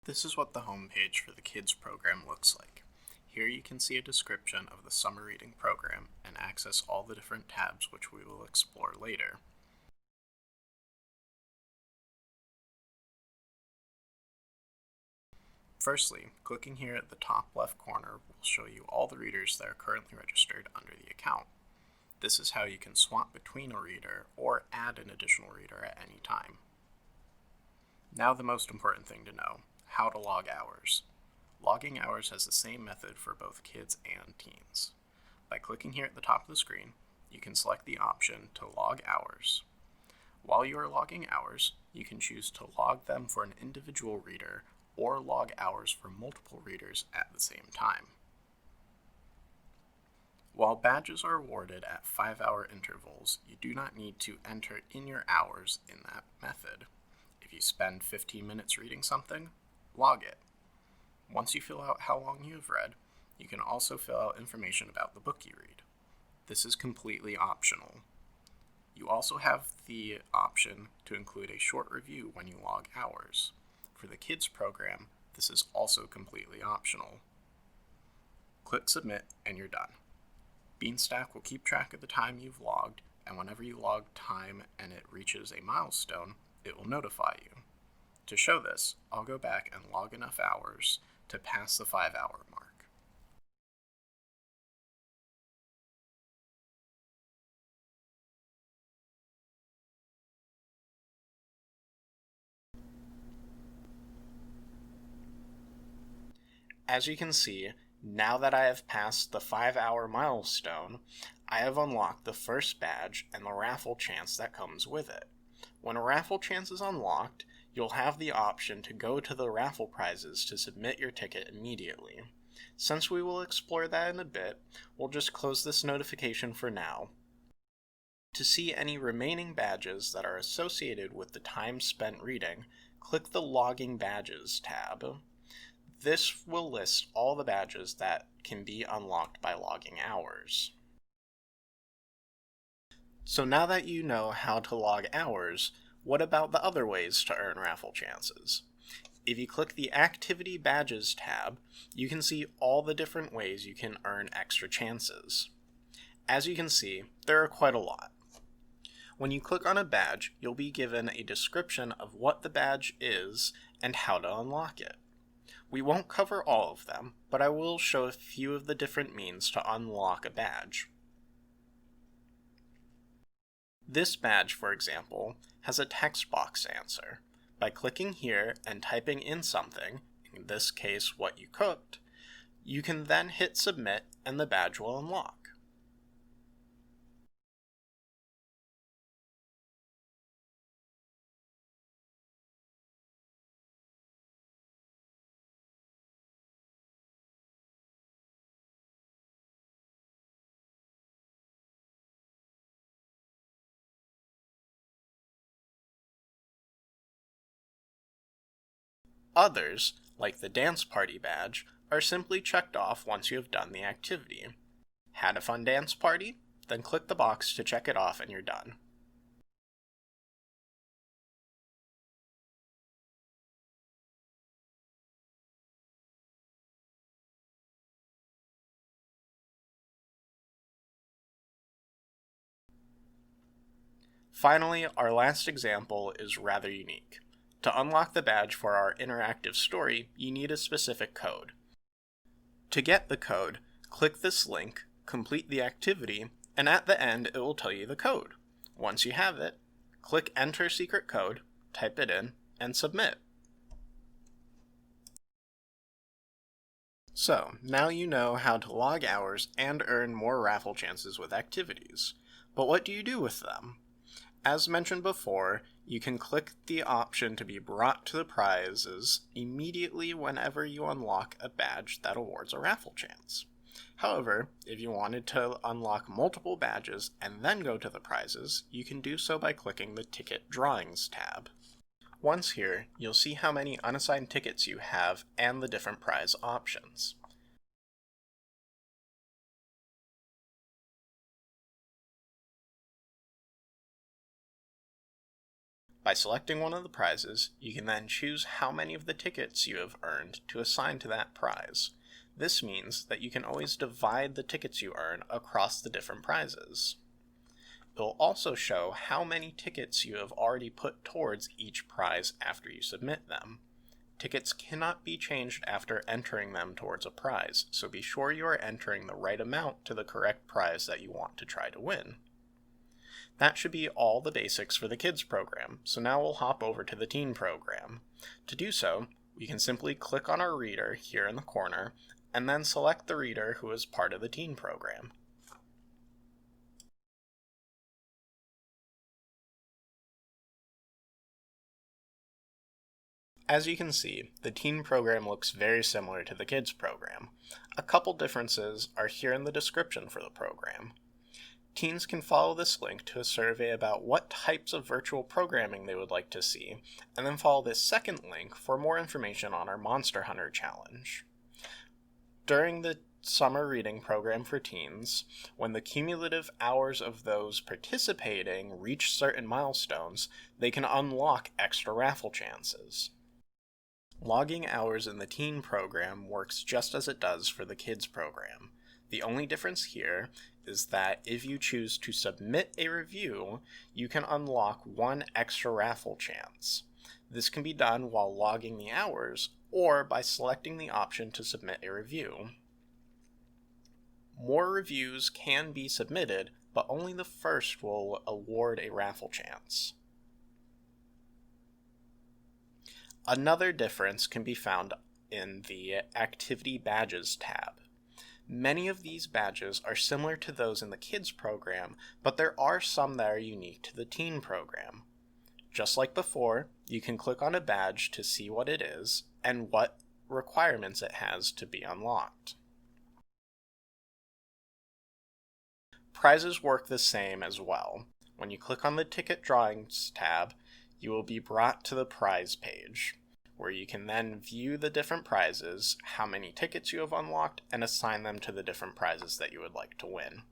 This is what the homepage for the kids program looks like. Here you can see a description of the summer reading program and access all the different tabs which we will explore later. Firstly, clicking here at the top left corner will show you all the readers that are currently registered under the account. This is how you can swap between a reader or add an additional reader at any time. Now the most important thing to know, how to log hours. Logging hours has the same method for both kids and teens. By clicking here at the top of the screen, you can select the option to log hours. While you are logging hours, you can choose to log them for an individual reader or log hours for multiple readers at the same time. While badges are awarded at 5-hour intervals, you do not need to enter in your hours in that method. If you spend 15 minutes reading something, log it. Once you fill out how long you have read, you can also fill out information about the book you read. This is completely optional. You also have the option to include a short review when you log hours. For the kids program, this is also completely optional. Click Submit and you're done. Beanstack will keep track of the time you've logged, and whenever you log time and it reaches a milestone, it will notify you. To show this, I'll go back and log enough hours to pass the 5-hour mark. As you can see, now that I have passed the 5-hour milestone, I have unlocked the first badge and the raffle chance that comes with it. When a raffle chance is unlocked, you'll have the option to go to the raffle prizes to submit your ticket immediately. Since we will explore that in a bit, we'll just close this notification for now. To see any remaining badges that are associated with the time spent reading, click the Logging Badges tab. This will list all the badges that can be unlocked by logging hours. So now that you know how to log hours, what about the other ways to earn raffle chances? If you click the Activity Badges tab, you can see all the different ways you can earn extra chances. As you can see, there are quite a lot. When you click on a badge, you'll be given a description of what the badge is and how to unlock it. We won't cover all of them, but I will show a few of the different means to unlock a badge. This badge, for example, has a text box answer. By clicking here and typing in something, in this case what you cooked, you can then hit submit and the badge will unlock. Others, like the Dance Party badge, are simply checked off once you have done the activity. Had a fun dance party? Then click the box to check it off and you're done. Finally, our last example is rather unique. To unlock the badge for our interactive story, you need a specific code. To get the code, click this link, complete the activity, and at the end it will tell you the code. Once you have it, click Enter Secret Code, type it in, and submit. So, now you know how to log hours and earn more raffle chances with activities. But what do you do with them? As mentioned before, you can click the option to be brought to the prizes immediately whenever you unlock a badge that awards a raffle chance. However, if you wanted to unlock multiple badges and then go to the prizes, you can do so by clicking the Ticket Drawings tab. Once here, you'll see how many unassigned tickets you have and the different prize options. By selecting one of the prizes, you can then choose how many of the tickets you have earned to assign to that prize. This means that you can always divide the tickets you earn across the different prizes. It will also show how many tickets you have already put towards each prize after you submit them. Tickets cannot be changed after entering them towards a prize, so be sure you are entering the right amount to the correct prize that you want to try to win. That should be all the basics for the kids program, so now we'll hop over to the teen program. To do so, we can simply click on our reader here in the corner, and then select the reader who is part of the teen program. As you can see, the teen program looks very similar to the kids program. A couple differences are here in the description for the program. Teens can follow this link to a survey about what types of virtual programming they would like to see, and then follow this second link for more information on our Monster Hunter Challenge. During the summer reading program for teens, when the cumulative hours of those participating reach certain milestones, they can unlock extra raffle chances. Logging hours in the teen program works just as it does for the kids program. The only difference here is that if you choose to submit a review, you can unlock one extra raffle chance. This can be done while logging the hours, or by selecting the option to submit a review. More reviews can be submitted, but only the first will award a raffle chance. Another difference can be found in the Activity Badges tab. Many of these badges are similar to those in the kids program, but there are some that are unique to the teen program. Just like before, you can click on a badge to see what it is and what requirements it has to be unlocked. Prizes work the same as well. When you click on the Ticket Drawings tab, you will be brought to the prize page, where you can then view the different prizes, how many tickets you have unlocked, and assign them to the different prizes that you would like to win.